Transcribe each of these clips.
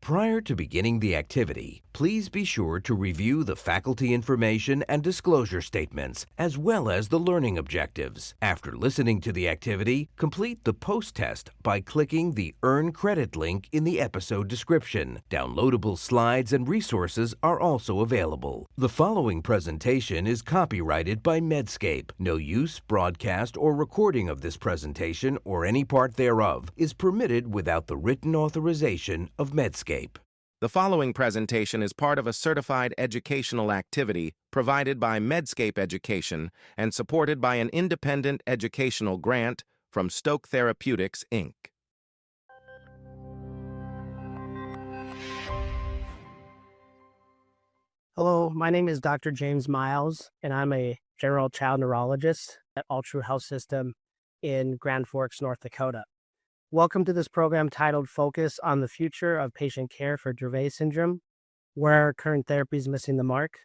Prior to beginning the activity, please be sure to review the faculty information and disclosure statements, as well as the learning objectives. After listening to the activity, complete the post-test by clicking the Earn Credit link in the episode description. Downloadable slides and resources are also available. The following presentation is copyrighted by Medscape. No use, broadcast, or recording of this presentation or any part thereof is permitted without the written authorization of Medscape. The following presentation is part of a certified educational activity provided by Medscape Education and supported by an independent educational grant from Stoke Therapeutics, Inc. Hello, my name is Dr. James Miles, and I'm a general child neurologist at All True Health System in Grand Forks, North Dakota. Welcome to this program titled Focus on the Future of Patient Care for Dravet Syndrome, where current therapy is missing the mark.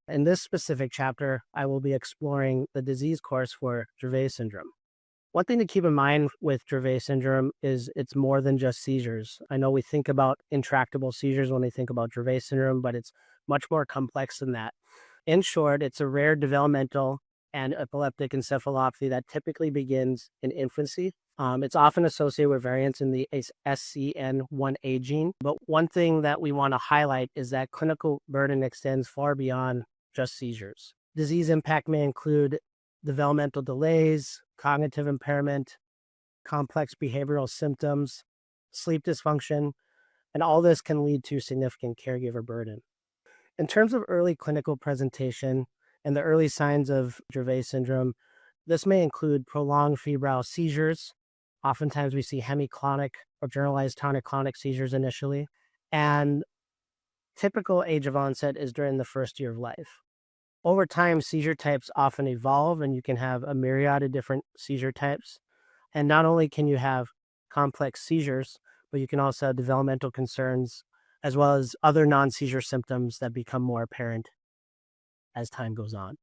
In this specific chapter, I will be exploring the disease course for Dravet syndrome. One thing to keep in mind with Dravet syndrome is it's more than just seizures. I know we think about intractable seizures when we think about Dravet syndrome, but it's much more complex than that. In short, it's a rare developmental and epileptic encephalopathy that typically begins in infancy. It's often associated with variants in the SCN1A gene. But one thing that we want to highlight is that clinical burden extends far beyond just seizures. Disease impact may include developmental delays, cognitive impairment, complex behavioral symptoms, sleep dysfunction, and all this can lead to significant caregiver burden. In terms of early clinical presentation and the early signs of Dravet syndrome, this may include prolonged febrile seizures. Oftentimes we see hemiclonic or generalized tonic-clonic seizures initially, and typical age of onset is during the first year of life. Over time, seizure types often evolve, and you can have a myriad of different seizure types. And not only can you have complex seizures, but you can also have developmental concerns, as well as other non-seizure symptoms that become more apparent as time goes on.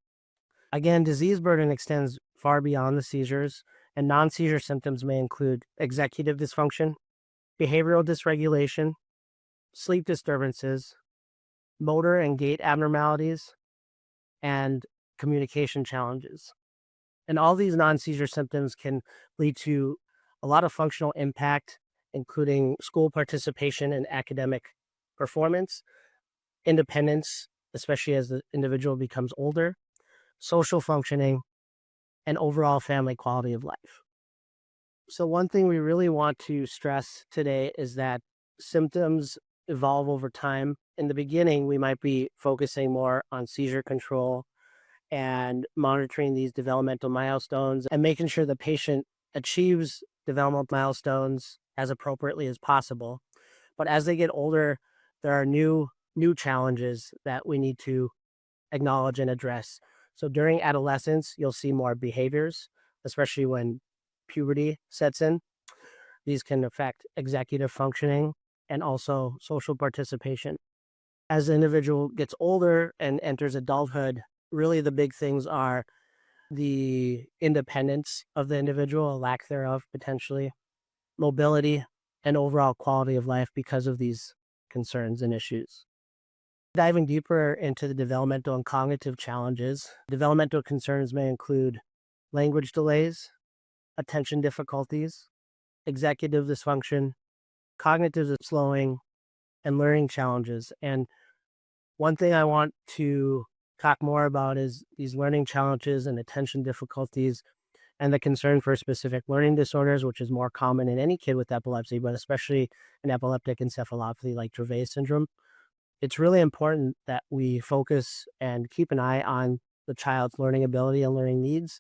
Again, disease burden extends far beyond the seizures, and non-seizure symptoms may include executive dysfunction, behavioral dysregulation, sleep disturbances, motor and gait abnormalities, and communication challenges. And all these non-seizure symptoms can lead to a lot of functional impact, including school participation and academic performance, independence, especially as the individual becomes older, social functioning, and overall family quality of life. So one thing we really want to stress today is that symptoms evolve over time. In the beginning, we might be focusing more on seizure control and monitoring these developmental milestones and making sure the patient achieves developmental milestones as appropriately as possible. But as they get older, there are new challenges that we need to acknowledge and address. So during adolescence, you'll see more behaviors, especially when puberty sets in. These can affect executive functioning and also social participation. As the individual gets older and enters adulthood, really the big things are the independence of the individual, a lack thereof potentially, mobility, and overall quality of life because of these concerns and issues. Diving deeper into the developmental and cognitive challenges, developmental concerns may include language delays, attention difficulties, executive dysfunction, cognitive slowing, and learning challenges. And one thing I want to talk more about is these learning challenges and attention difficulties and the concern for specific learning disorders, which is more common in any kid with epilepsy, but especially an epileptic encephalopathy like Dravet syndrome. It's really important that we focus and keep an eye on the child's learning ability and learning needs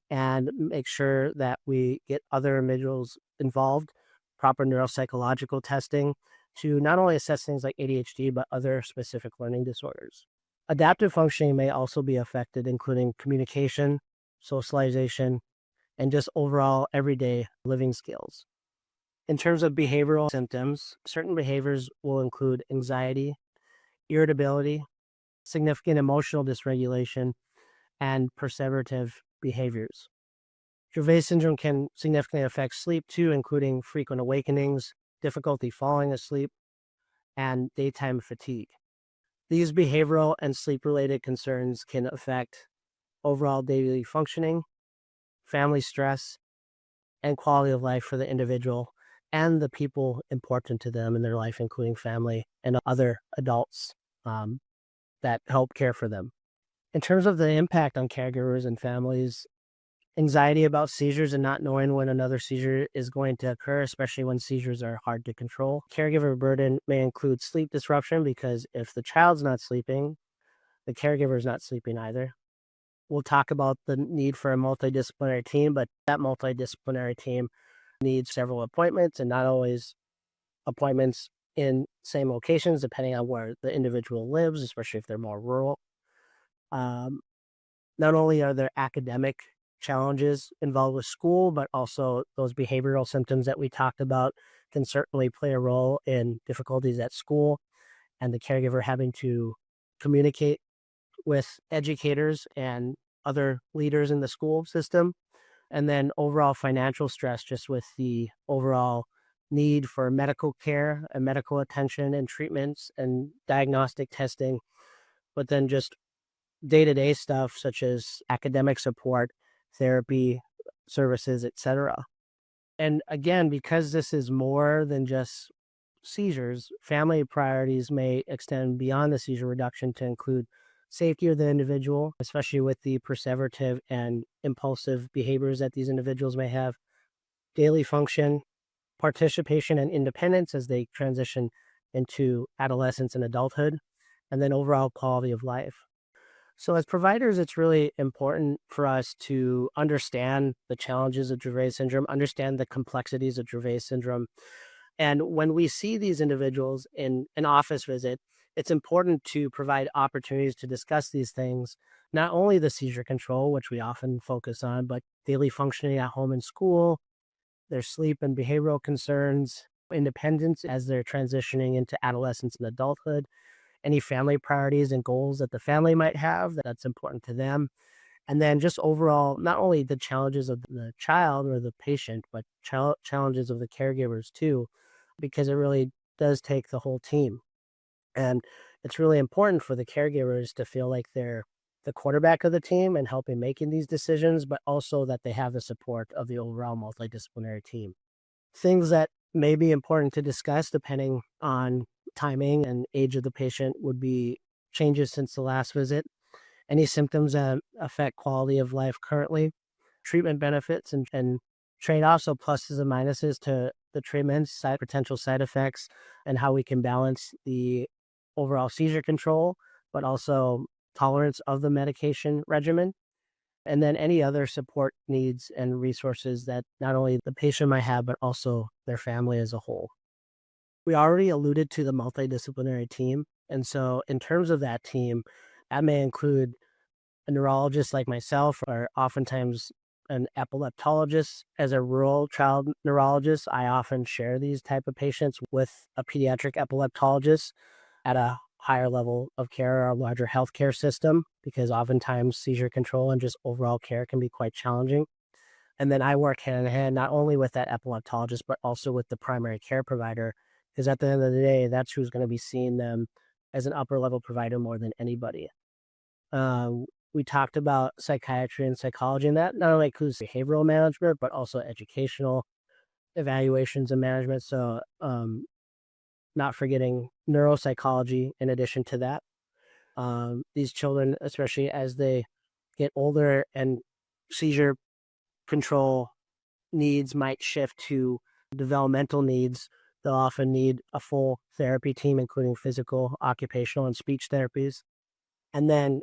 and make sure that we get other individuals involved, proper neuropsychological testing to not only assess things like ADHD, but other specific learning disorders. Adaptive functioning may also be affected, including communication, socialization, and just overall everyday living skills. In terms of behavioral symptoms, certain behaviors will include anxiety, irritability, significant emotional dysregulation, and perseverative behaviors. Dravet syndrome can significantly affect sleep too, including frequent awakenings, difficulty falling asleep, and daytime fatigue. These behavioral and sleep-related concerns can affect overall daily functioning, family stress, and quality of life for the individual and the people important to them in their life, including family and other adults um, that help care for them. In terms of the impact on caregivers and families, anxiety about seizures and not knowing when another seizure is going to occur, especially when seizures are hard to control. Caregiver burden may include sleep disruption because if the child's not sleeping, the caregiver is not sleeping either. We'll talk about the need for a multidisciplinary team, but that multidisciplinary team needs several appointments and not always appointments in same locations, depending on where the individual lives, especially if they're more rural. Um, Not only are there academic challenges involved with school, but also those behavioral symptoms that we talked about can certainly play a role in difficulties at school and the caregiver having to communicate with educators and other leaders in the school system. And then overall financial stress, just with the overall need for medical care and medical attention and treatments and diagnostic testing, but then just day-to-day stuff such as academic support, therapy services, etc. And again, because this is more than just seizures, family priorities may extend beyond the seizure reduction to include safety of the individual, especially with the perseverative and impulsive behaviors that these individuals may have, daily function, participation, and independence as they transition into adolescence and adulthood, and then overall quality of life. So, as providers, it's really important for us to understand the challenges of Dravet syndrome, understand the complexities of Dravet syndrome. And when we see these individuals in an office visit, it's important to provide opportunities to discuss these things, not only the seizure control, which we often focus on, but daily functioning at home and school, their sleep and behavioral concerns, independence as they're transitioning into adolescence and adulthood, any family priorities and goals that the family might have that's important to them. And then just overall, not only the challenges of the child or the patient, but challenges of the caregivers too, because it really does take the whole team. And it's really important for the caregivers to feel like they're the quarterback of the team and helping making these decisions, but also that they have the support of the overall multidisciplinary team. Things that may be important to discuss depending on timing and age of the patient would be changes since the last visit, any symptoms that affect quality of life currently, treatment benefits and trade-offs, so pluses and minuses to the treatments, potential side effects, and how we can balance the overall seizure control, but also tolerance of the medication regimen, and then any other support needs and resources that not only the patient might have, but also their family as a whole. We already alluded to the multidisciplinary team. And so, in terms of that team, that may include a neurologist like myself, or oftentimes an epileptologist. As a rural child neurologist, I often share these type of patients with a pediatric epileptologist at a higher level of care or a larger healthcare system, because oftentimes seizure control and just overall care can be quite challenging. And then I work hand in hand, not only with that epileptologist, but also with the primary care provider, because at the end of the day, that's who's going to be seeing them as an upper level provider more than anybody. Uh, we talked about psychiatry and psychology, and that not only includes behavioral management, but also educational evaluations and management. So, not forgetting neuropsychology in addition to that. These children, especially as they get older and seizure control needs might shift to developmental needs, they'll often need a full therapy team, including physical, occupational, and speech therapies. And then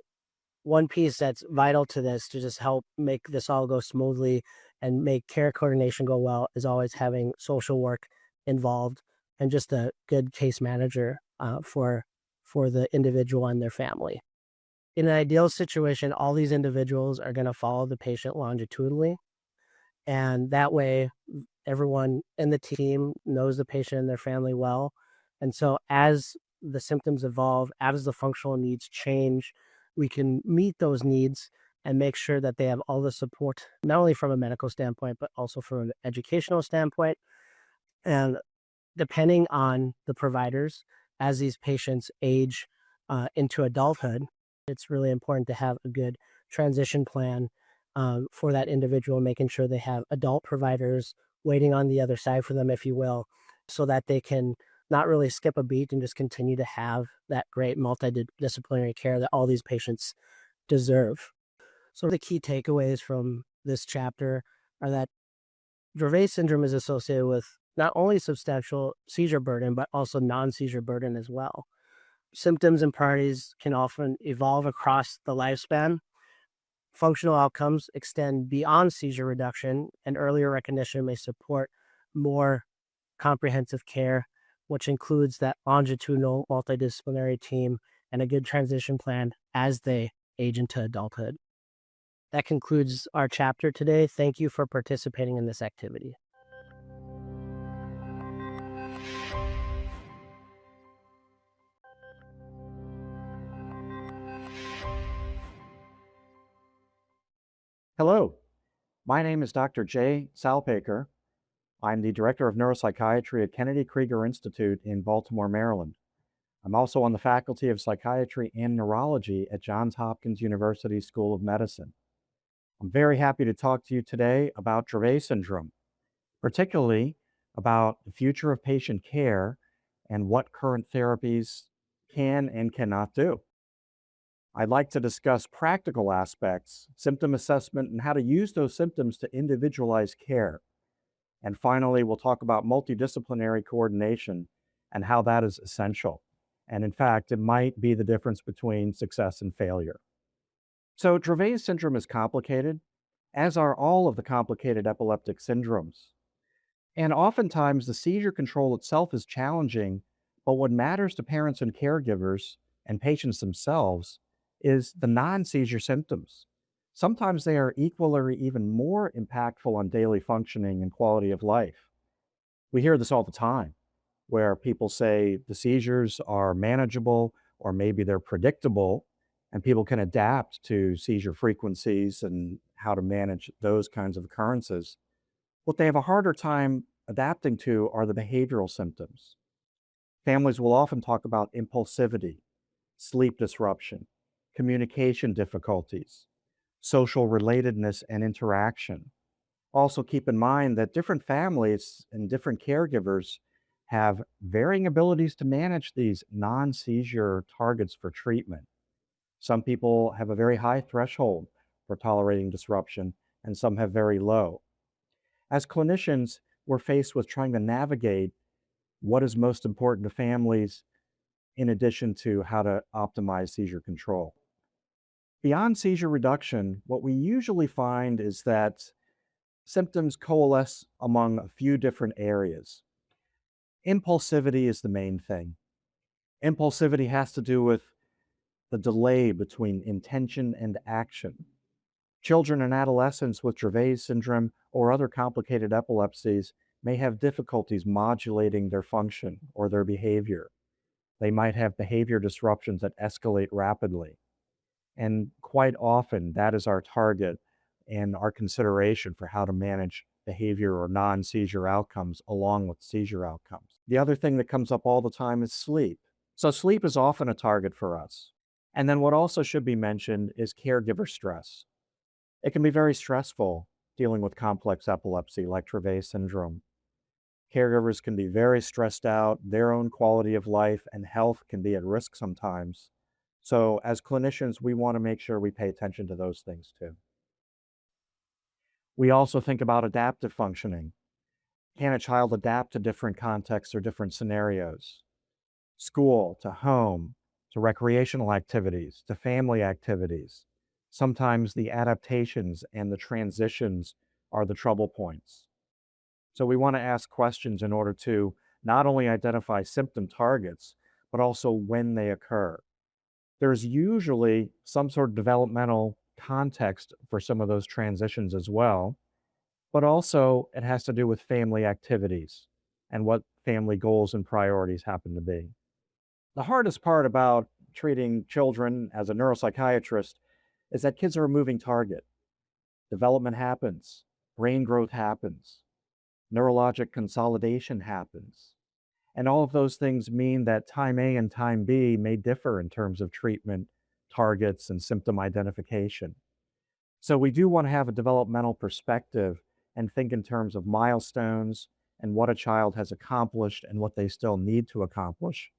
one piece that's vital to this to just help make this all go smoothly and make care coordination go well is always having social work involved and just a good case manager for the individual and their family. In an ideal situation, all these individuals are going to follow the patient longitudinally, and that way everyone in the team knows the patient and their family well. And so as the symptoms evolve, as the functional needs change, we can meet those needs and make sure that they have all the support, not only from a medical standpoint, but also from an educational standpoint. And depending on the providers, as these patients age into adulthood, it's really important to have a good transition plan for that individual, making sure they have adult providers waiting on the other side for them, if you will, so that they can not really skip a beat and just continue to have that great multidisciplinary care that all these patients deserve. So, the key takeaways from this chapter are that Dravet syndrome is associated with not only substantial seizure burden, but also non seizure burden as well. Symptoms and priorities can often evolve across the lifespan. Functional outcomes extend beyond seizure reduction, and earlier recognition may support more comprehensive care, which includes that longitudinal multidisciplinary team and a good transition plan as they age into adulthood. That concludes our chapter today. Thank you for participating in this activity. Hello, my name is Dr. Jay Salpaker. I'm the Director of Neuropsychiatry at Kennedy Krieger Institute in Baltimore, Maryland. I'm also on the faculty of Psychiatry and Neurology at Johns Hopkins University School of Medicine. I'm very happy to talk to you today about Dravet syndrome, particularly about the future of patient care and what current therapies can and cannot do. I'd like to discuss practical aspects, symptom assessment, and how to use those symptoms to individualize care. And finally, we'll talk about multidisciplinary coordination and how that is essential. And in fact, it might be the difference between success and failure. So Dravet syndrome is complicated, as are all of the complicated epileptic syndromes. And oftentimes, the seizure control itself is challenging, but what matters to parents and caregivers and patients themselves is the non-seizure symptoms. Sometimes they are equal or even more impactful on daily functioning and quality of life. We hear this all the time, where people say the seizures are manageable or maybe they're predictable, and people can adapt to seizure frequencies and how to manage those kinds of occurrences. What they have a harder time adapting to are the behavioral symptoms. Families will often talk about impulsivity, sleep disruption, communication difficulties, social relatedness and interaction. Also, keep in mind that different families and different caregivers have varying abilities to manage these non-seizure targets for treatment. Some people have a very high threshold for tolerating disruption, and some have very low. As clinicians, we're faced with trying to navigate what is most important to families in addition to how to optimize seizure control. Beyond seizure reduction, what we usually find is that symptoms coalesce among a few different areas. Impulsivity is the main thing. Impulsivity has to do with the delay between intention and action. Children and adolescents with Dravet syndrome or other complicated epilepsies may have difficulties modulating their function or their behavior. They might have behavior disruptions that escalate rapidly. And quite often, that is our target and our consideration for how to manage behavior or non-seizure outcomes along with seizure outcomes. The other thing that comes up all the time is sleep. So sleep is often a target for us. And then what also should be mentioned is caregiver stress. It can be very stressful dealing with complex epilepsy like Dravet syndrome. Caregivers can be very stressed out, their own quality of life and health can be at risk sometimes. So as clinicians, we want to make sure we pay attention to those things too. We also think about adaptive functioning. Can a child adapt to different contexts or different scenarios? School, to home, to recreational activities, to family activities. Sometimes the adaptations and the transitions are the trouble points. So we want to ask questions in order to not only identify symptom targets, but also when they occur. There's usually some sort of developmental context for some of those transitions as well, but also it has to do with family activities and what family goals and priorities happen to be. The hardest part about treating children as a neuropsychiatrist is that kids are a moving target. Development happens, brain growth happens, neurologic consolidation happens, And all of those things mean that time A and time B may differ in terms of treatment targets and symptom identification. So we do want to have a developmental perspective and think in terms of milestones and what a child has accomplished and what they still need to accomplish.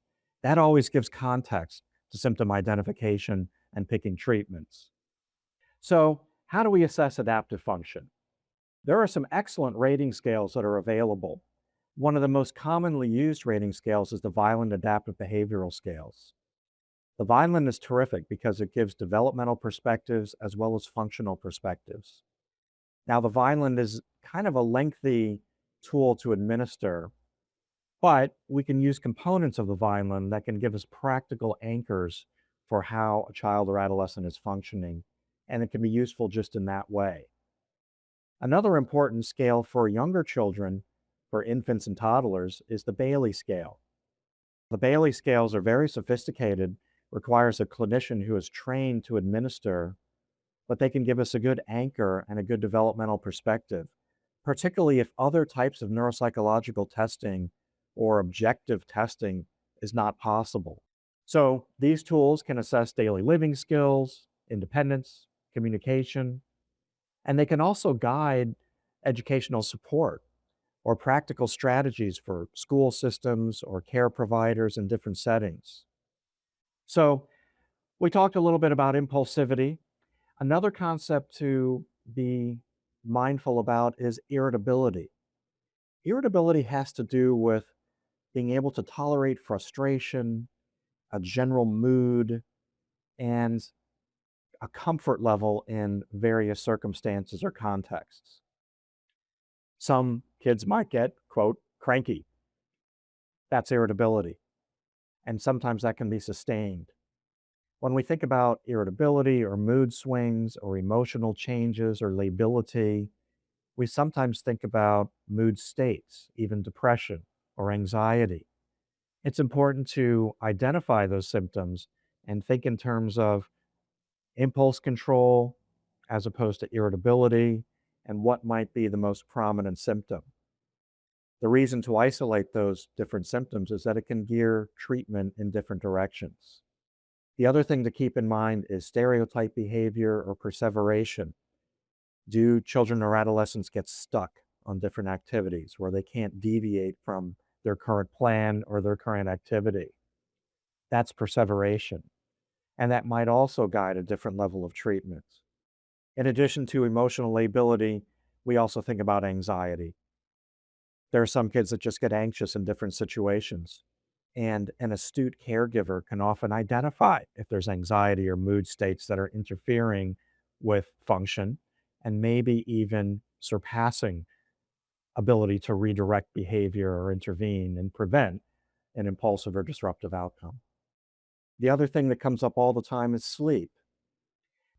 That always gives context to symptom identification and picking treatments. So, how do we assess adaptive function? There are some excellent rating scales that are available. One of the most commonly used rating scales is the Vineland Adaptive Behavioral Scales. The Vineland is terrific because it gives developmental perspectives as well as functional perspectives. Now, the Vineland is kind of a lengthy tool to administer, but we can use components of the Vineland that can give us practical anchors for how a child or adolescent is functioning, and it can be useful just in that way. Another important scale for younger children, for infants and toddlers, is the Bailey scale. The Bailey scales are very sophisticated, requires a clinician who is trained to administer, but they can give us a good anchor and a good developmental perspective, particularly if other types of neuropsychological testing or objective testing is not possible. So these tools can assess daily living skills, independence, communication, and they can also guide educational support or practical strategies for school systems or care providers in different settings. So we talked a little bit about impulsivity. Another concept to be mindful about is irritability. Irritability has to do with being able to tolerate frustration, a general mood, and a comfort level in various circumstances or contexts. Some kids might get, quote, cranky. That's irritability. And sometimes that can be sustained. When we think about irritability or mood swings or emotional changes or lability, we sometimes think about mood states, even depression or anxiety. It's important to identify those symptoms and think in terms of impulse control as opposed to irritability and what might be the most prominent symptom. The reason to isolate those different symptoms is that it can gear treatment in different directions. The other thing to keep in mind is stereotype behavior or perseveration. Do children or adolescents get stuck on different activities where they can't deviate from their current plan or their current activity? That's perseveration. And that might also guide a different level of treatment. In addition to emotional lability, we also think about anxiety. There are some kids that just get anxious in different situations. And an astute caregiver can often identify if there's anxiety or mood states that are interfering with function and maybe even surpassing ability to redirect behavior or intervene and prevent an impulsive or disruptive outcome. The other thing that comes up all the time is sleep.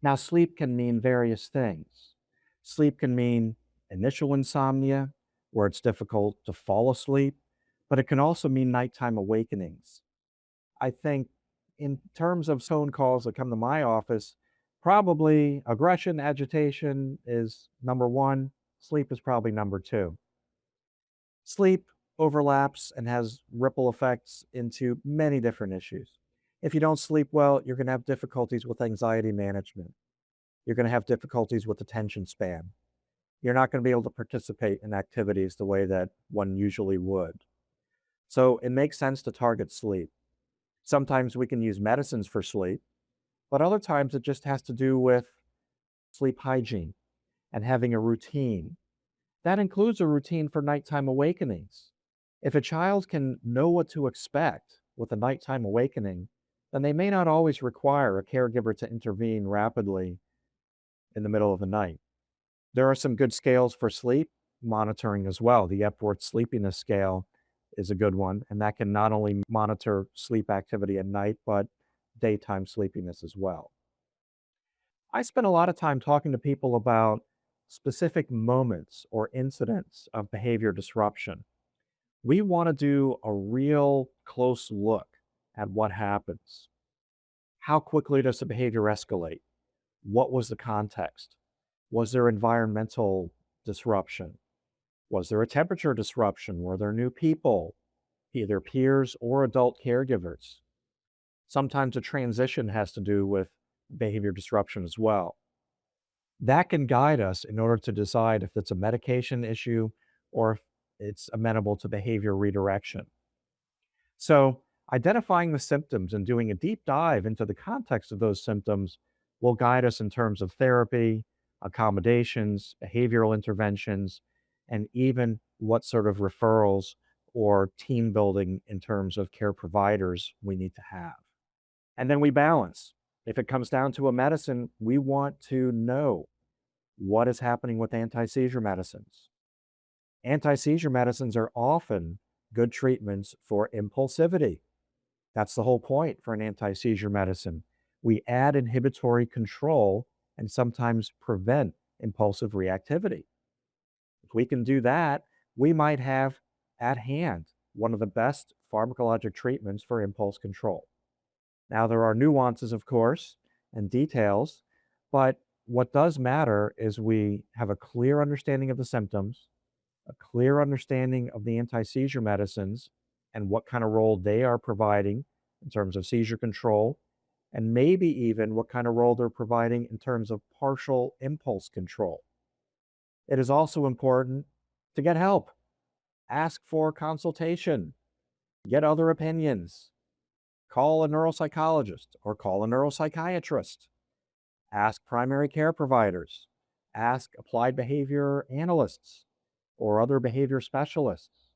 Now, sleep can mean various things. Sleep can mean initial insomnia, where it's difficult to fall asleep, but it can also mean nighttime awakenings. I think in terms of phone calls that come to my office, probably aggression, agitation is number one. Sleep is probably number two. Sleep overlaps and has ripple effects into many different issues. If you don't sleep well, you're going to have difficulties with anxiety management. You're going to have difficulties with attention span. You're not going to be able to participate in activities the way that one usually would. So it makes sense to target sleep. Sometimes we can use medicines for sleep, but other times it just has to do with sleep hygiene and having a routine. That includes a routine for nighttime awakenings. If a child can know what to expect with a nighttime awakening, then they may not always require a caregiver to intervene rapidly in the middle of the night. There are some good scales for sleep monitoring as well. The Epworth Sleepiness Scale is a good one, and that can not only monitor sleep activity at night, but daytime sleepiness as well. I spend a lot of time talking to people about specific moments or incidents of behavior disruption. We want to do a real close look at what happens. How quickly does the behavior escalate? What was the context? Was there environmental disruption? Was there a temperature disruption? Were there new people? either peers or adult caregivers. Sometimes a transition has to do with behavior disruption as well. That can guide us in order to decide if it's a medication issue or if it's amenable to behavior redirection. So, identifying the symptoms and doing a deep dive into the context of those symptoms will guide us in terms of therapy, accommodations, behavioral interventions, and even what sort of referrals or team building in terms of care providers we need to have. And then we balance. If it comes down to a medicine, we want to know what is happening with anti-seizure medicines. Anti-seizure medicines are often good treatments for impulsivity. That's the whole point for an anti-seizure medicine. We add inhibitory control and sometimes prevent impulsive reactivity. If we can do that, we might have at hand one of the best pharmacologic treatments for impulse control. Now, there are nuances, of course, and details, but what does matter is we have a clear understanding of the symptoms, a clear understanding of the anti-seizure medicines and what kind of role they are providing in terms of seizure control, and maybe even what kind of role they're providing in terms of partial impulse control. It is also important to get help, ask for consultation, get other opinions, call a neuropsychologist or call a neuropsychiatrist, ask primary care providers, ask applied behavior analysts or other behavior specialists,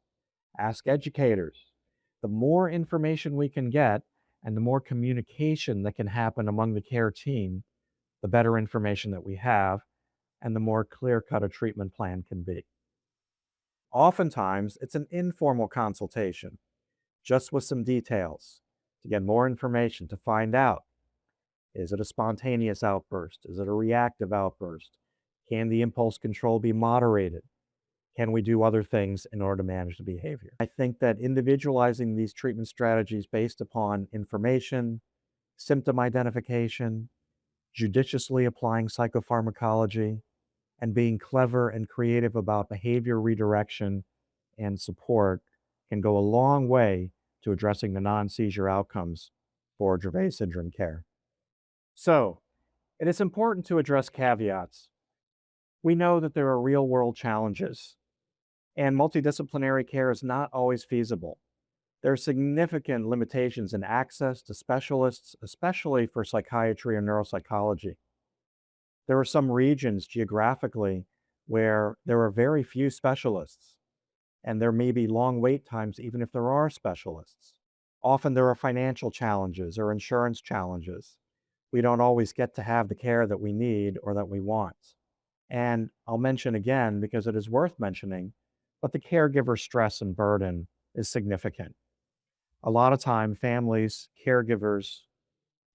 ask educators. The more information we can get and the more communication that can happen among the care team, the better information that we have and the more clear-cut a treatment plan can be. Oftentimes, it's an informal consultation, just with some details, to get more information, to find out, is it a spontaneous outburst? Is it a reactive outburst? Can the impulse control be moderated? Can we do other things in order to manage the behavior? I think that individualizing these treatment strategies based upon information, symptom identification, judiciously applying psychopharmacology, and being clever and creative about behavior redirection and support can go a long way to addressing the non-seizure outcomes for Dravet syndrome care. So, it is important to address caveats. We know that there are real-world challenges, and multidisciplinary care is not always feasible. There are significant limitations in access to specialists, especially for psychiatry and neuropsychology. There are some regions geographically where there are very few specialists, and there may be long wait times even if there are specialists. Often there are financial challenges or insurance challenges. We don't always get to have the care that we need or that we want. And I'll mention again, because it is worth mentioning, but the caregiver stress and burden is significant. A lot of time, families, caregivers,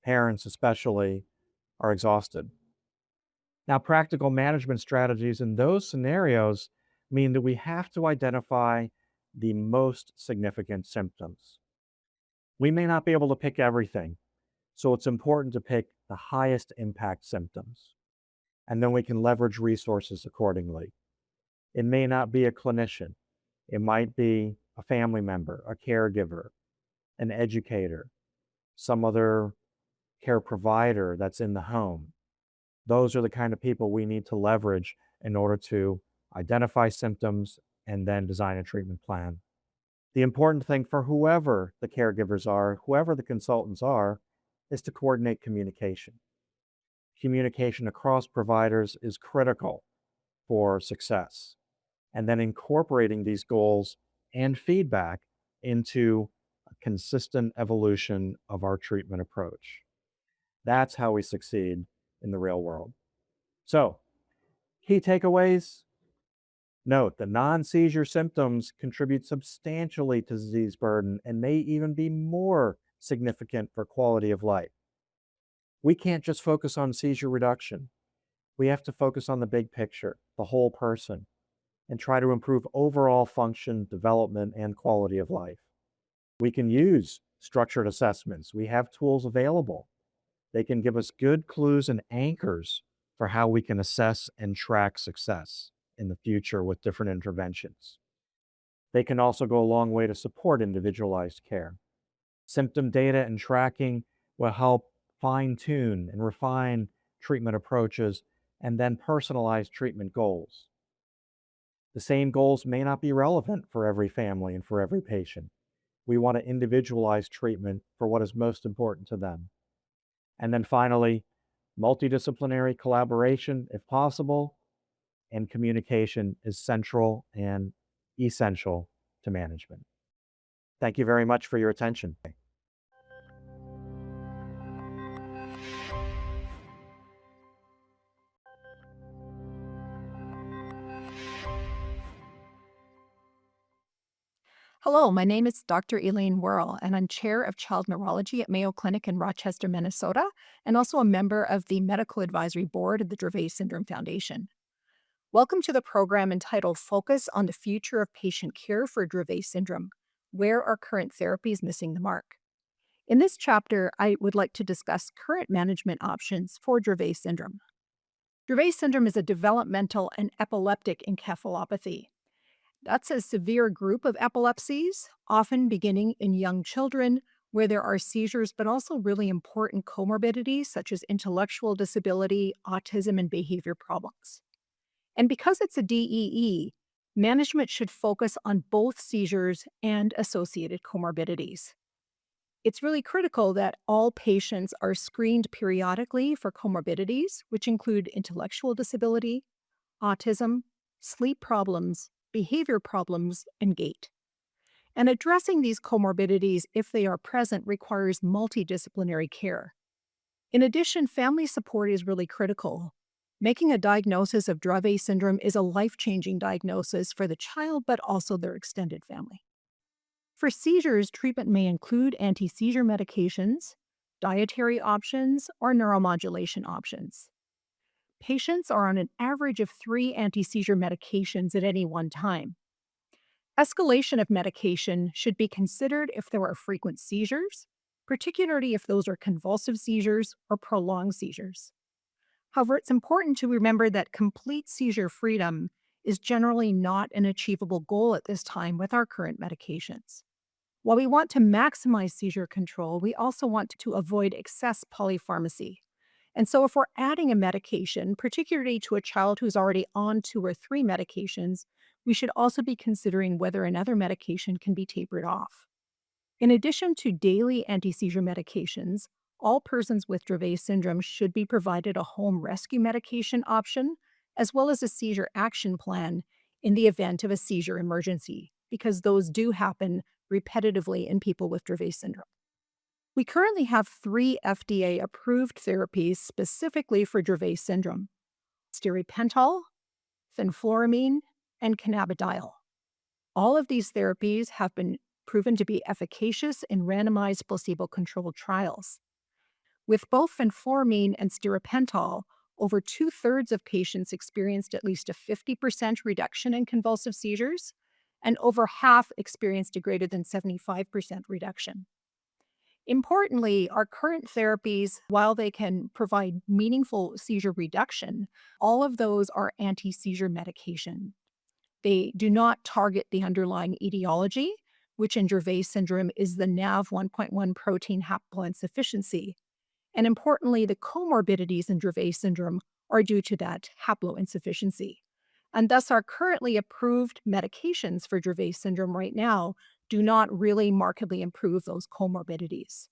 parents especially, are exhausted. Now, practical management strategies in those scenarios mean that we have to identify the most significant symptoms. We may not be able to pick everything, so it's important to pick the highest impact symptoms, and then we can leverage resources accordingly. It may not be a clinician. It might be a family member, a caregiver, an educator, some other care provider that's in the home. Those are the kind of people we need to leverage in order to identify symptoms and then design a treatment plan. The important thing for whoever the caregivers are, whoever the consultants are, is to coordinate communication. Communication across providers is critical for success. And then incorporating these goals and feedback into a consistent evolution of our treatment approach. That's how we succeed in the real world. So, key takeaways. Note that non-seizure symptoms contribute substantially to disease burden and may even be more significant for quality of life. We can't just focus on seizure reduction. We have to focus on the big picture, the whole person, and try to improve overall function, development, and quality of life. We can use structured assessments. We have tools available. They can give us good clues and anchors for how we can assess and track success in the future with different interventions. They can also go a long way to support individualized care. Symptom data and tracking will help fine-tune and refine treatment approaches and then personalize treatment goals. The same goals may not be relevant for every family and for every patient. We want to individualize treatment for what is most important to them. And then finally, multidisciplinary collaboration, if possible, and communication is central and essential to management. Thank you very much for your attention. Hello, my name is Dr. Elaine Worrell, and I'm Chair of Child Neurology at Mayo Clinic in Rochester, Minnesota, and also a member of the Medical Advisory Board of the Dravet Syndrome Foundation. Welcome to the program entitled Focus on the Future of Patient Care for Dravet Syndrome. Where are current therapies missing the mark? In this chapter, I would like to discuss current management options for Dravet syndrome. Dravet syndrome is a developmental and epileptic encephalopathy. That's a severe group of epilepsies, often beginning in young children, where there are seizures, but also really important comorbidities such as intellectual disability, autism, and behavior problems. And because it's a DEE, management should focus on both seizures and associated comorbidities. It's really critical that all patients are screened periodically for comorbidities, which include intellectual disability, autism, sleep problems, behavior problems, and gait. And addressing these comorbidities, if they are present, requires multidisciplinary care. In addition, family support is really critical. Making a diagnosis of Dravet syndrome is a life-changing diagnosis for the child, but also their extended family. For seizures, treatment may include anti-seizure medications, dietary options, or neuromodulation options. Patients are on an average of 3 anti-seizure medications at any one time. Escalation of medication should be considered if there are frequent seizures, particularly if those are convulsive seizures or prolonged seizures. However, it's important to remember that complete seizure freedom is generally not an achievable goal at this time with our current medications. While we want to maximize seizure control, we also want to avoid excess polypharmacy. And so if we're adding a medication, particularly to a child who's already on 2 or 3 medications, we should also be considering whether another medication can be tapered off. In addition to daily anti-seizure medications, all persons with Dravet syndrome should be provided a home rescue medication option, as well as a seizure action plan in the event of a seizure emergency, because those do happen repetitively in people with Dravet syndrome. We currently have 3 FDA-approved therapies specifically for Dravet syndrome: stiripentol, fenfluramine, and cannabidiol. All of these therapies have been proven to be efficacious in randomized placebo-controlled trials. With both fenfluramine and stiripentol, over 2/3 of patients experienced at least a 50% reduction in convulsive seizures, and over half experienced a greater than 75% reduction. Importantly, our current therapies, while they can provide meaningful seizure reduction, all of those are anti-seizure medication. They do not target the underlying etiology, which in Dravet syndrome is the NaV1.1 protein haploinsufficiency. And importantly, the comorbidities in Dravet syndrome are due to that haploinsufficiency. And thus, our currently approved medications for Dravet syndrome right now do not really markedly improve those comorbidities.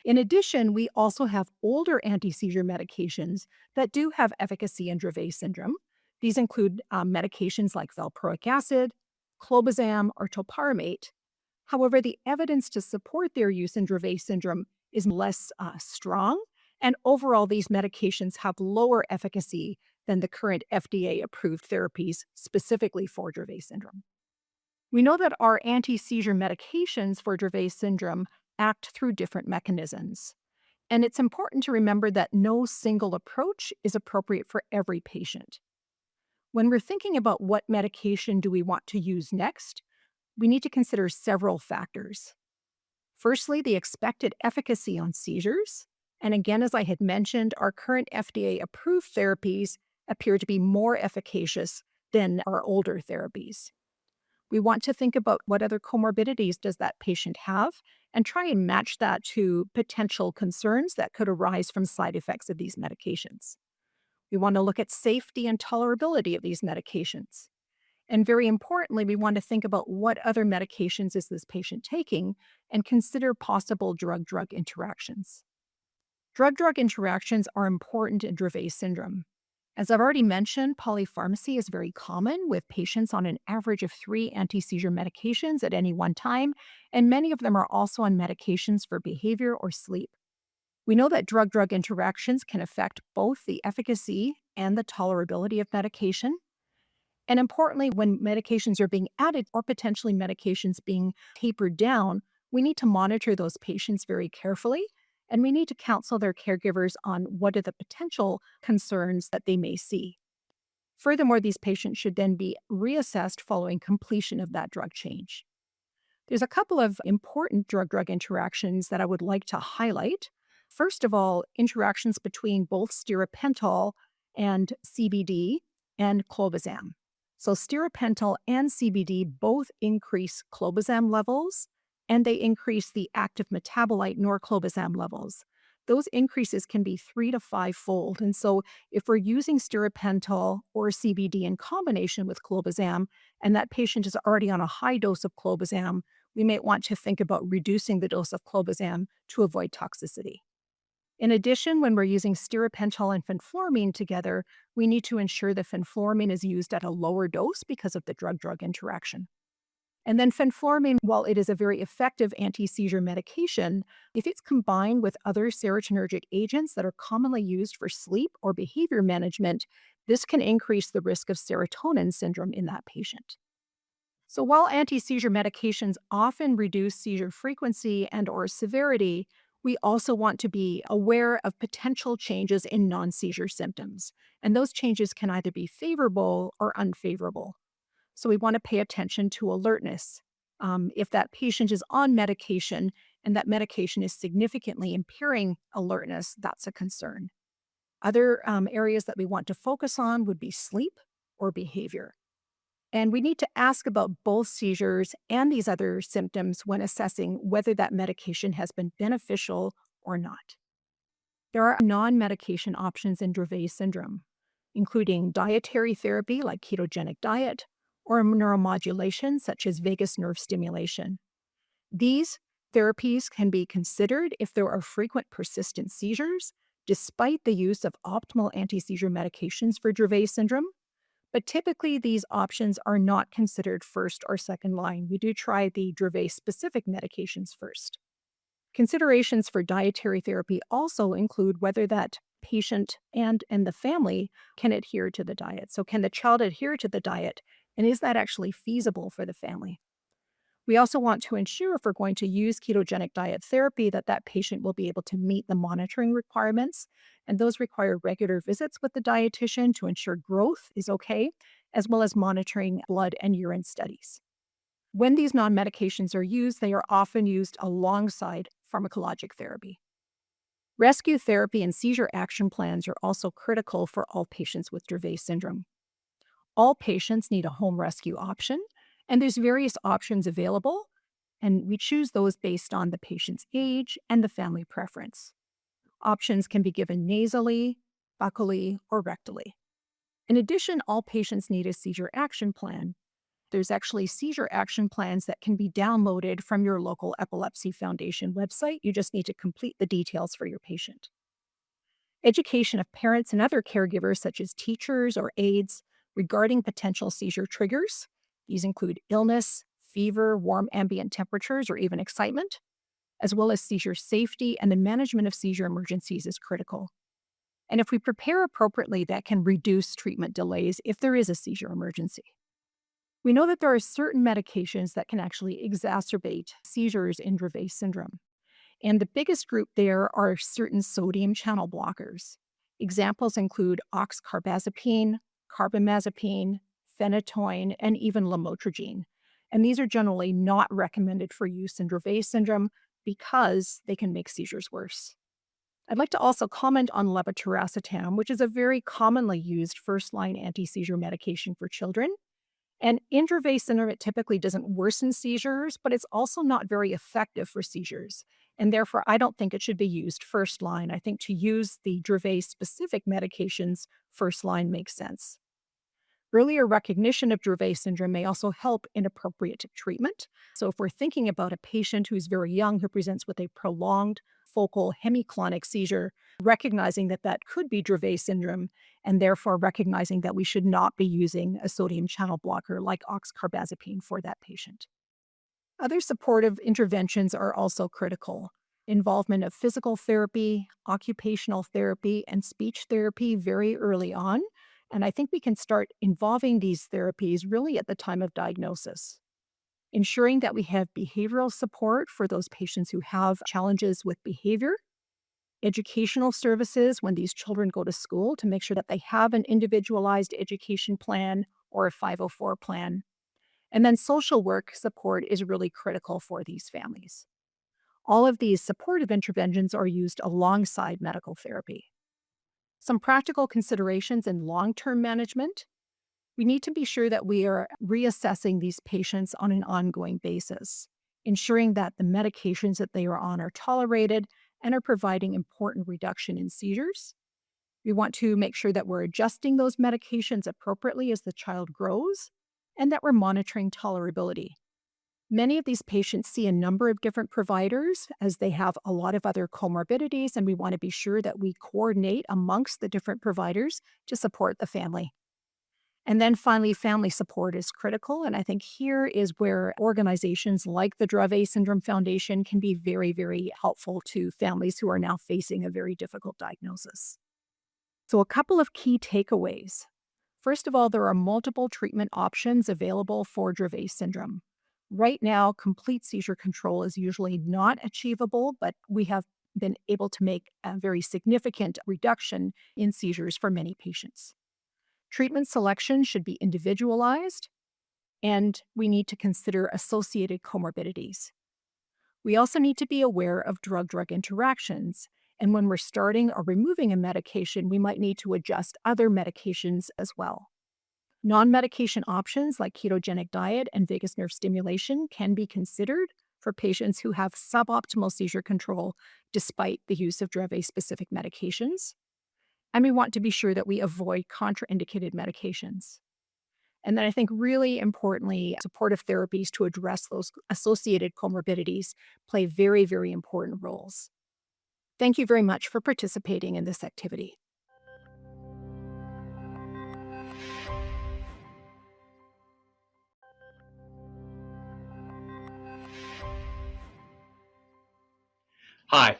In addition, we also have older anti-seizure medications that do have efficacy in Dravet syndrome. These include medications like valproic acid, clobazam, or topiramate. However, the evidence to support their use in Dravet syndrome is less strong, and overall, these medications have lower efficacy than the current FDA-approved therapies specifically for Dravet syndrome. We know that our anti-seizure medications for Dravet syndrome act through different mechanisms. And it's important to remember that no single approach is appropriate for every patient. When we're thinking about what medication do we want to use next, we need to consider several factors. Firstly, the expected efficacy on seizures. And again, as I had mentioned, our current FDA-approved therapies appear to be more efficacious than our older therapies. We want to think about what other comorbidities does that patient have and try and match that to potential concerns that could arise from side effects of these medications. We want to look at safety and tolerability of these medications. And very importantly, we want to think about what other medications is this patient taking and consider possible drug-drug interactions. Drug-drug interactions are important in Dravet syndrome. As I've already mentioned, polypharmacy is very common with patients on an average of 3 anti-seizure medications at any one time, and many of them are also on medications for behavior or sleep. We know that drug-drug interactions can affect both the efficacy and the tolerability of medication. And importantly, when medications are being added or potentially medications being tapered down, we need to monitor those patients very carefully, and we need to counsel their caregivers on what are the potential concerns that they may see. Furthermore, these patients should then be reassessed following completion of that drug change. There's a couple of important drug-drug interactions that I would like to highlight. First of all, interactions between both stiripentol and CBD and clobazam. So stiripentol and CBD both increase clobazam levels, and they increase the active metabolite norclobazam levels. Those increases can be 3 to 5-fold. And so if we're using stiripentol or CBD in combination with clobazam, and that patient is already on a high dose of clobazam, we may want to think about reducing the dose of clobazam to avoid toxicity. In addition, when we're using stiripentol and fenfluramine together, we need to ensure that fenfluramine is used at a lower dose because of the drug-drug interaction. And then fenfluramine, while it is a very effective anti-seizure medication, if it's combined with other serotonergic agents that are commonly used for sleep or behavior management, this can increase the risk of serotonin syndrome in that patient. So while anti-seizure medications often reduce seizure frequency and/or severity, we also want to be aware of potential changes in non-seizure symptoms. And those changes can either be favorable or unfavorable. So we want to pay attention to alertness. If that patient is on medication and that medication is significantly impairing alertness, that's a concern. Other areas that we want to focus on would be sleep or behavior. And we need to ask about both seizures and these other symptoms when assessing whether that medication has been beneficial or not. There are non-medication options in Dravet syndrome, including dietary therapy like ketogenic diet or neuromodulation such as vagus nerve stimulation. These therapies can be considered if there are frequent persistent seizures, despite the use of optimal anti-seizure medications for Dravet syndrome. But typically, these options are not considered first or second line. We do try the Dravet-specific medications first. Considerations for dietary therapy also include whether that patient and the family can adhere to the diet. So can the child adhere to the diet, and is that actually feasible for the family? We also want to ensure if we're going to use ketogenic diet therapy that that patient will be able to meet the monitoring requirements, and those require regular visits with the dietitian to ensure growth is okay, as well as monitoring blood and urine studies. When these non-medications are used, they are often used alongside pharmacologic therapy. Rescue therapy and seizure action plans are also critical for all patients with Dravet syndrome. All patients need a home rescue option, and there's various options available, and we choose those based on the patient's age and the family preference. Options can be given nasally, buccally, or rectally. In addition, all patients need a seizure action plan. There's actually seizure action plans that can be downloaded from your local Epilepsy Foundation website. You just need to complete the details for your patient. Education of parents and other caregivers, such as teachers or aides, regarding potential seizure triggers. These include illness, fever, warm ambient temperatures, or even excitement, as well as seizure safety and the management of seizure emergencies is critical. And if we prepare appropriately, that can reduce treatment delays if there is a seizure emergency. We know that there are certain medications that can actually exacerbate seizures in Dravet syndrome. And the biggest group there are certain sodium channel blockers. Examples include oxcarbazepine, carbamazepine, phenytoin, and even lamotrigine. And these are generally not recommended for use in Dravet syndrome because they can make seizures worse. I'd like to also comment on levetiracetam, which is a very commonly used first-line anti-seizure medication for children. And in Dravet syndrome, it typically doesn't worsen seizures, but it's also not very effective for seizures. And therefore, I don't think it should be used first line. I think to use the Dravet specific medications first line makes sense. Earlier recognition of Dravet syndrome may also help in appropriate treatment. So, if we're thinking about a patient who's very young who presents with a prolonged focal hemiclonic seizure, recognizing that that could be Dravet syndrome, and therefore recognizing that we should not be using a sodium channel blocker like oxcarbazepine for that patient. Other supportive interventions are also critical. Involvement of physical therapy, occupational therapy, and speech therapy very early on. And I think we can start involving these therapies really at the time of diagnosis. Ensuring that we have behavioral support for those patients who have challenges with behavior, educational services when these children go to school to make sure that they have an individualized education plan or a 504 plan. And then social work support is really critical for these families. All of these supportive interventions are used alongside medical therapy. Some practical considerations in long-term management. We need to be sure that we are reassessing these patients on an ongoing basis, ensuring that the medications that they are on are tolerated and are providing important reduction in seizures. We want to make sure that we're adjusting those medications appropriately as the child grows and that we're monitoring tolerability. Many of these patients see a number of different providers as they have a lot of other comorbidities, and we want to be sure that we coordinate amongst the different providers to support the family. And then finally, family support is critical. And I think here is where organizations like the Dravet Syndrome Foundation can be very, very helpful to families who are now facing a very difficult diagnosis. So, a couple of key takeaways. First of all, there are multiple treatment options available for Dravet syndrome. Right now, complete seizure control is usually not achievable, but we have been able to make a very significant reduction in seizures for many patients. Treatment selection should be individualized, and we need to consider associated comorbidities. We also need to be aware of drug-drug interactions, and when we're starting or removing a medication, we might need to adjust other medications as well. Non-medication options like ketogenic diet and vagus nerve stimulation can be considered for patients who have suboptimal seizure control despite the use of Dravet-specific medications. And we want to be sure that we avoid contraindicated medications. And then I think really importantly, supportive therapies to address those associated comorbidities play very, very important roles. Thank you very much for participating in this activity. Hi,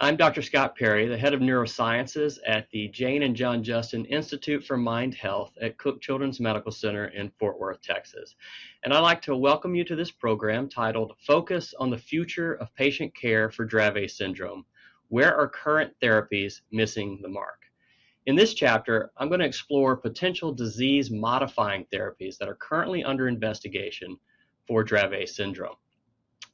I'm Dr. Scott Perry, the head of neurosciences at the Jane and John Justin Institute for Mind Health at Cook Children's Medical Center in Fort Worth, Texas. And I'd like to welcome you to this program titled Focus on the Future of Patient Care for Dravet Syndrome. Where are current therapies missing the mark? In this chapter, I'm going to explore potential disease-modifying therapies that are currently under investigation for Dravet syndrome.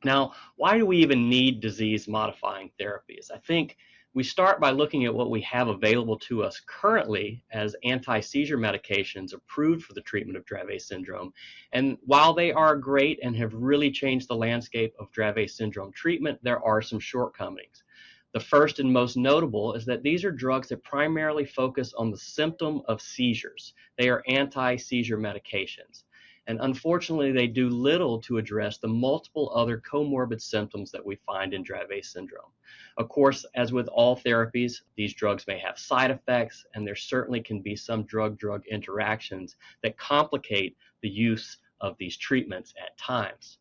Now, why do we even need disease-modifying therapies? I think we start by looking at what we have available to us currently as anti-seizure medications approved for the treatment of Dravet syndrome. And while they are great and have really changed the landscape of Dravet syndrome treatment, there are some shortcomings. The first and most notable is that these are drugs that primarily focus on the symptom of seizures. They are anti-seizure medications. And unfortunately, they do little to address the multiple other comorbid symptoms that we find in Dravet syndrome. Of course, as with all therapies, these drugs may have side effects, and there certainly can be some drug-drug interactions that complicate the use of these treatments at times.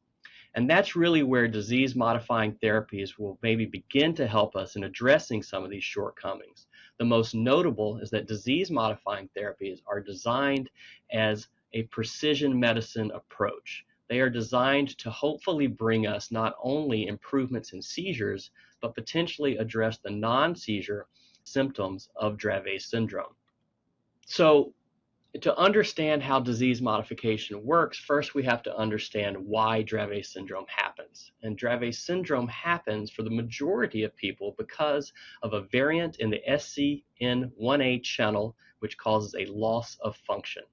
And that's really where disease-modifying therapies will maybe begin to help us in addressing some of these shortcomings. The most notable is that disease-modifying therapies are designed as a precision medicine approach. They are designed to hopefully bring us not only improvements in seizures, but potentially address the non-seizure symptoms of Dravet syndrome. So, to understand how disease modification works, first we have to understand why Dravet syndrome happens. And Dravet syndrome happens for the majority of people because of a variant in the SCN1A channel, which causes a loss of function.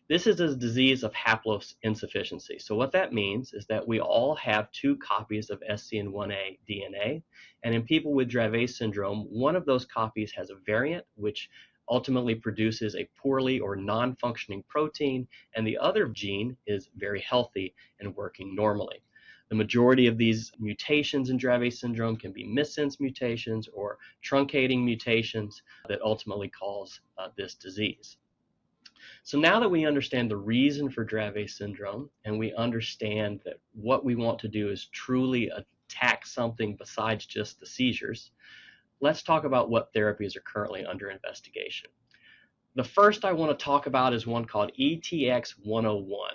This is a disease of haploinsufficiency. So what that means is that we all have two copies of SCN1A DNA, and in people with Dravet syndrome, one of those copies has a variant which ultimately produces a poorly or non-functioning protein, and the other gene is very healthy and working normally. The majority of these mutations in Dravet syndrome can be missense mutations or truncating mutations that ultimately cause this disease. So now that we understand the reason for Dravet syndrome and we understand that what we want to do is truly attack something besides just the seizures, let's talk about what therapies are currently under investigation. The first I want to talk about is one called ETX-101.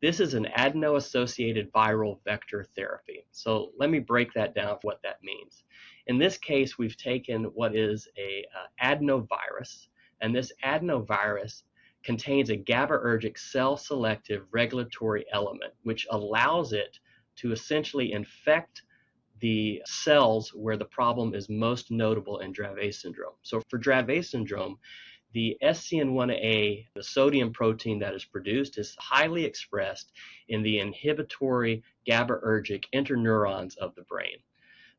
This is an adeno-associated viral vector therapy. So let me break that down for what that means. In this case, we've taken what is a adenovirus, and this adenovirus contains a GABAergic cell-selective regulatory element, which allows it to essentially infect the cells where the problem is most notable in Dravet syndrome. So for Dravet syndrome, the SCN1A, the sodium protein that is produced, is highly expressed in the inhibitory GABAergic interneurons of the brain.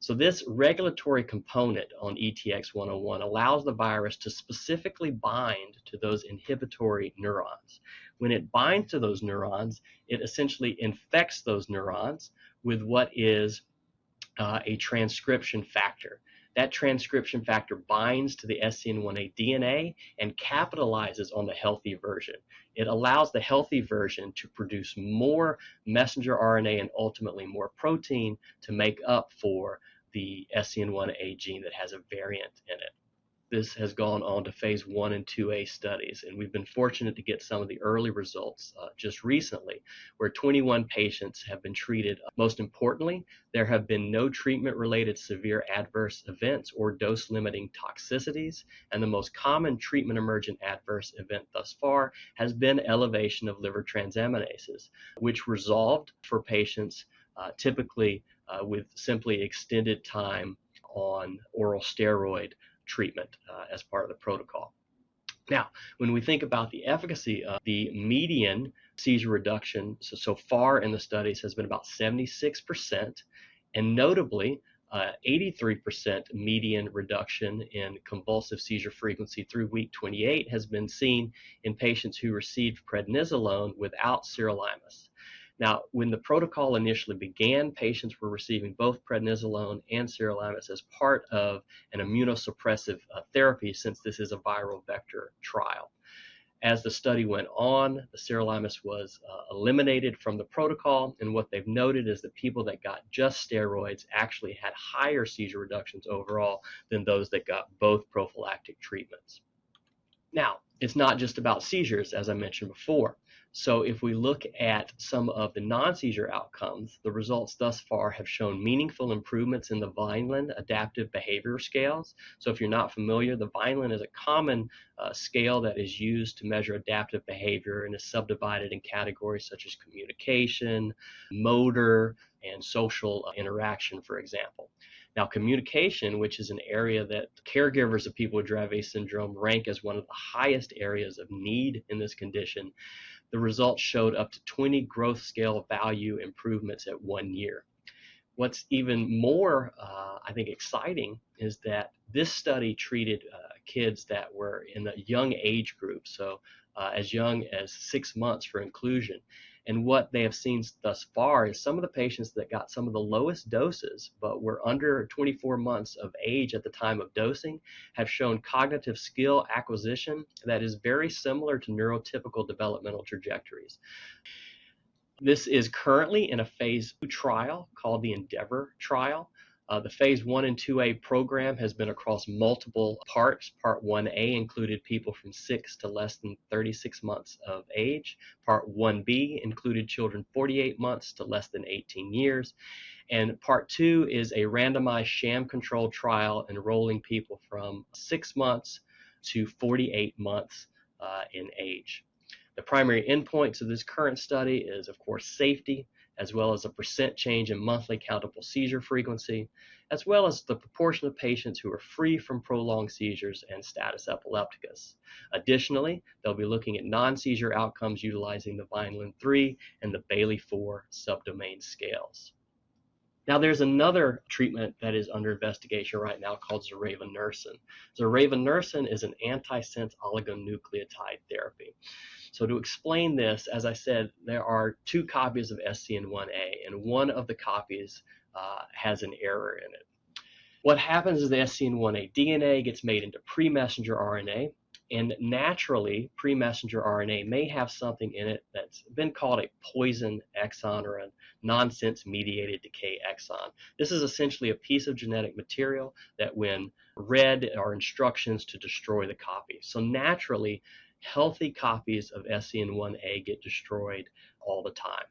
So this regulatory component on ETX-101 allows the virus to specifically bind to those inhibitory neurons. When it binds to those neurons, it essentially infects those neurons with what is a transcription factor. That transcription factor binds to the SCN1A DNA and capitalizes on the healthy version. It allows the healthy version to produce more messenger RNA and ultimately more protein to make up for the SCN1A gene that has a variant in it. This has gone on to phase 1 and 2A studies, and we've been fortunate to get some of the early results just recently, where 21 patients have been treated. Most importantly, there have been no treatment-related severe adverse events or dose-limiting toxicities, and the most common treatment-emergent adverse event thus far has been elevation of liver transaminases, which resolved for patients typically with simply extended time on oral steroid treatment as part of the protocol. Now, when we think about the efficacy of the median seizure reduction so far in the studies has been about 76%, and notably 83% median reduction in convulsive seizure frequency through week 28 has been seen in patients who received prednisolone without sirolimus. Now, when the protocol initially began, patients were receiving both prednisolone and sirolimus as part of an immunosuppressive therapy, since this is a viral vector trial. As the study went on, the sirolimus was eliminated from the protocol, and what they've noted is that people that got just steroids actually had higher seizure reductions overall than those that got both prophylactic treatments. Now, it's not just about seizures, as I mentioned before. So if we look at some of the non-seizure outcomes, the results thus far have shown meaningful improvements in the Vineland Adaptive Behavior Scales. So if you're not familiar, the Vineland is a common scale that is used to measure adaptive behavior and is subdivided in categories such as communication, motor, and social interaction, for example. Now, communication, which is an area that caregivers of people with Dravet syndrome rank as one of the highest areas of need in this condition, the results showed up to 20 growth scale value improvements at 1 year. What's even more, I think, exciting is that this study treated kids that were in a young age group, so as young as 6 months for inclusion. And what they have seen thus far is some of the patients that got some of the lowest doses but were under 24 months of age at the time of dosing have shown cognitive skill acquisition that is very similar to neurotypical developmental trajectories. This is currently in a phase 2 trial called the Endeavor trial. The phase 1 and 2A program has been across multiple parts. Part 1A included people from 6 to less than 36 months of age. Part 1B included children 48 months to less than 18 years. And Part 2 is a randomized sham-controlled trial enrolling people from 6 months to 48 months in age. The primary endpoints of this current study is, of course, safety, as well as a percent change in monthly countable seizure frequency, as well as the proportion of patients who are free from prolonged seizures and status epilepticus. Additionally, they'll be looking at non-seizure outcomes utilizing the Vineland-3 and the Bayley-4 subdomain scales. Now, there's another treatment that is under investigation right now called zorevunersen. Zorevunersen is an antisense oligonucleotide therapy. So to explain this, as I said, there are 2 copies of SCN1A, and one of the copies has an error in it. What happens is the SCN1A DNA gets made into pre-messenger RNA, and naturally, pre-messenger RNA may have something in it that's been called a poison exon or a nonsense-mediated decay exon. This is essentially a piece of genetic material that when read are instructions to destroy the copy. So naturally, healthy copies of SCN1A get destroyed all the time.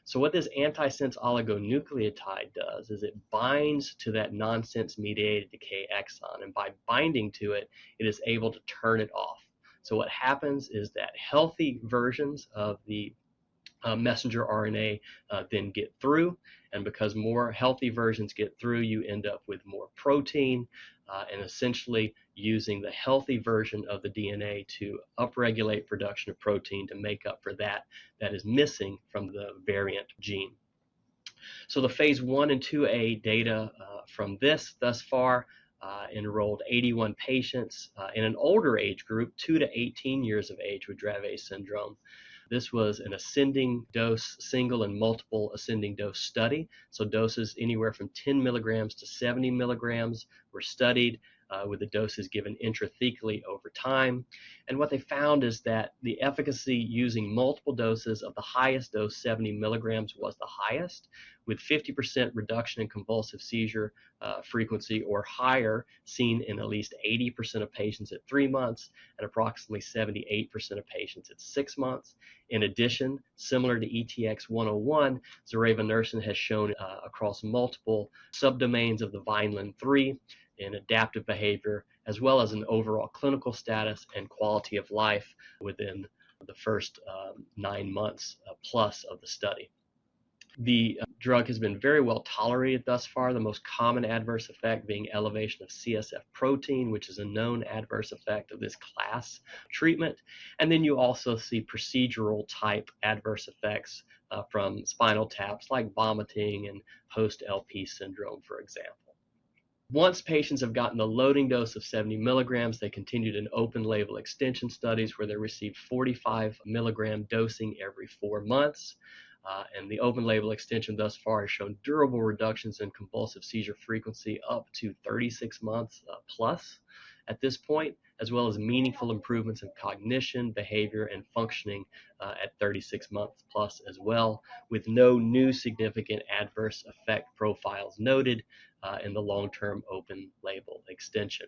So what this antisense oligonucleotide does is it binds to that nonsense-mediated decay exon, and by binding to it, it is able to turn it off. So what happens is that healthy versions of the messenger RNA then get through, and because more healthy versions get through, you end up with more protein, and essentially using the healthy version of the DNA to upregulate production of protein to make up for that is missing from the variant gene. So the phase 1 and 2A data from this thus far enrolled 81 patients in an older age group, 2 to 18 years of age with Dravet syndrome. This was an ascending dose, single and multiple ascending dose study. So doses anywhere from 10 milligrams to 70 milligrams were studied with the doses given intrathecally over time. And what they found is that the efficacy using multiple doses of the highest dose, 70 milligrams, was the highest, with 50% reduction in convulsive seizure frequency or higher seen in at least 80% of patients at 3 months and approximately 78% of patients at 6 months. In addition, similar to ETX-101, zorevunersen has shown across multiple subdomains of the Vineland-3 in adaptive behavior, as well as an overall clinical status and quality of life within the first 9 months plus of the study. The drug has been very well tolerated thus far, the most common adverse effect being elevation of CSF protein, which is a known adverse effect of this class treatment. And then you also see procedural type adverse effects from spinal taps like vomiting and post-LP syndrome, for example. Once patients have gotten the loading dose of 70 milligrams, they continued in open label extension studies where they received 45 milligram dosing every 4 months. And the open label extension thus far has shown durable reductions in convulsive seizure frequency up to 36 months plus at this point, as well as meaningful improvements in cognition, behavior, and functioning at 36 months plus as well, with no new significant adverse effect profiles noted in the long-term open label extension.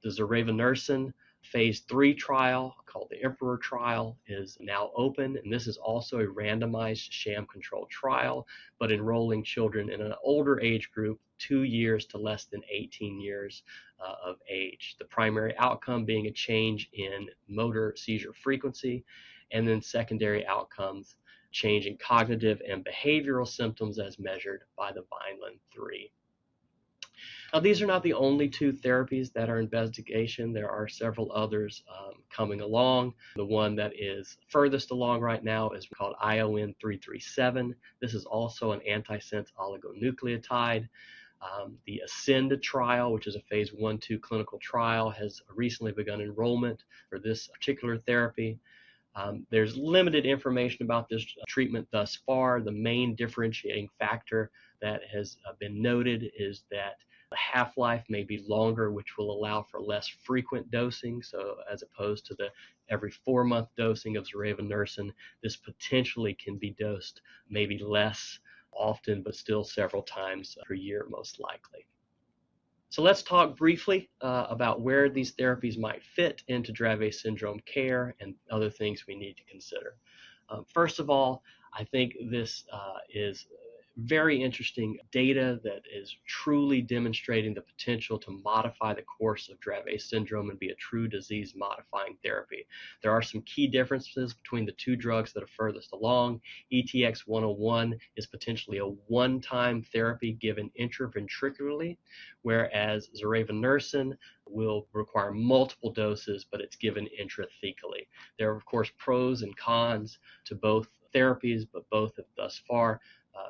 The zorevunersen phase 3 trial, called the Emperor trial, is now open, and this is also a randomized sham-controlled trial, but enrolling children in an older age group, 2 years to less than 18 years of age. The primary outcome being a change in motor seizure frequency, and then secondary outcomes, change in cognitive and behavioral symptoms as measured by the Vineland-3. Now, these are not the only 2 therapies that are in investigation. There are several others coming along. The one that is furthest along right now is called ION337. This is also an antisense oligonucleotide. The Ascend trial, which is a phase 1-2 clinical trial, has recently begun enrollment for this particular therapy. There's limited information about this treatment thus far. The main differentiating factor that has been noted is that the half-life may be longer, which will allow for less frequent dosing. So as opposed to the every 4-month dosing of zorevunersen, this potentially can be dosed maybe less often, but still several times per year, most likely. So let's talk briefly about where these therapies might fit into Dravet syndrome care and other things we need to consider. First of all, I think this is very interesting data that is truly demonstrating the potential to modify the course of Dravet syndrome and be a true disease modifying therapy. There are some key differences between the two drugs that are furthest along. ETX-101 is potentially a one-time therapy given intraventricularly, whereas zorevunersen will require multiple doses, but it's given intrathecally. There are, of course, pros and cons to both therapies, but both have thus far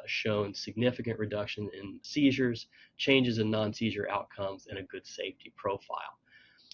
shown significant reduction in seizures, changes in non-seizure outcomes, and a good safety profile.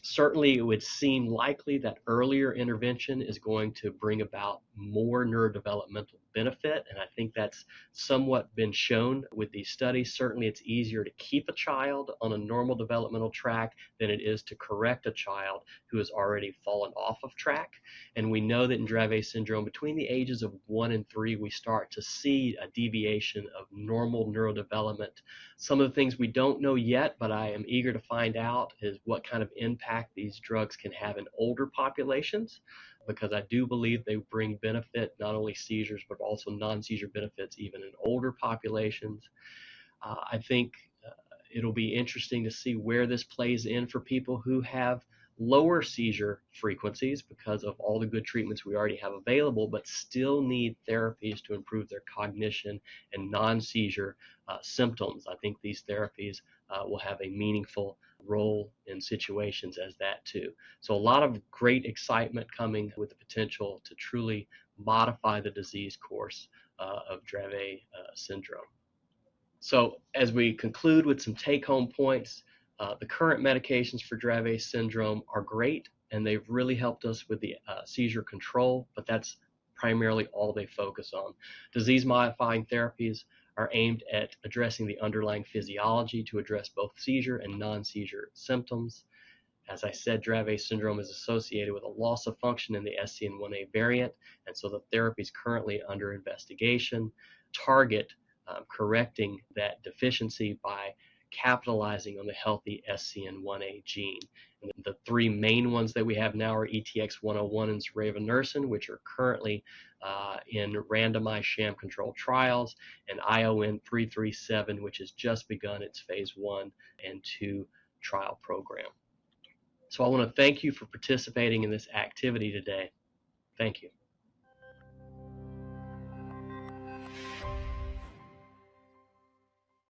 Certainly, it would seem likely that earlier intervention is going to bring about more neurodevelopmental benefit, and I think that's somewhat been shown with these studies. Certainly, it's easier to keep a child on a normal developmental track than it is to correct a child who has already fallen off of track. And we know that in Dravet syndrome, between the ages of 1 and 3, we start to see a deviation of normal neurodevelopment. Some of the things we don't know yet, but I am eager to find out, is what kind of impact these drugs can have in older populations, because I do believe they bring benefit, not only seizures, but also non-seizure benefits even in older populations. I think it'll be interesting to see where this plays in for people who have lower seizure frequencies because of all the good treatments we already have available, but still need therapies to improve their cognition and non-seizure symptoms. I think these therapies will have a meaningful role in situations as that too. So a lot of great excitement coming with the potential to truly modify the disease course of Dravet syndrome. So as we conclude with some take-home points, the current medications for Dravet syndrome are great, and they've really helped us with the seizure control, but that's primarily all they focus on. Disease-modifying therapies are aimed at addressing the underlying physiology to address both seizure and non-seizure symptoms. As I said, Dravet syndrome is associated with a loss of function in the SCN1A variant, and so the therapies currently under investigation target correcting that deficiency by capitalizing on the healthy SCN1A gene. And the three main ones that we have now are ETX-101 and zorevunersen, which are currently in randomized sham-controlled trials, and ION337, which has just begun its phase 1 and 2 trial program. So I want to thank you for participating in this activity today. Thank you.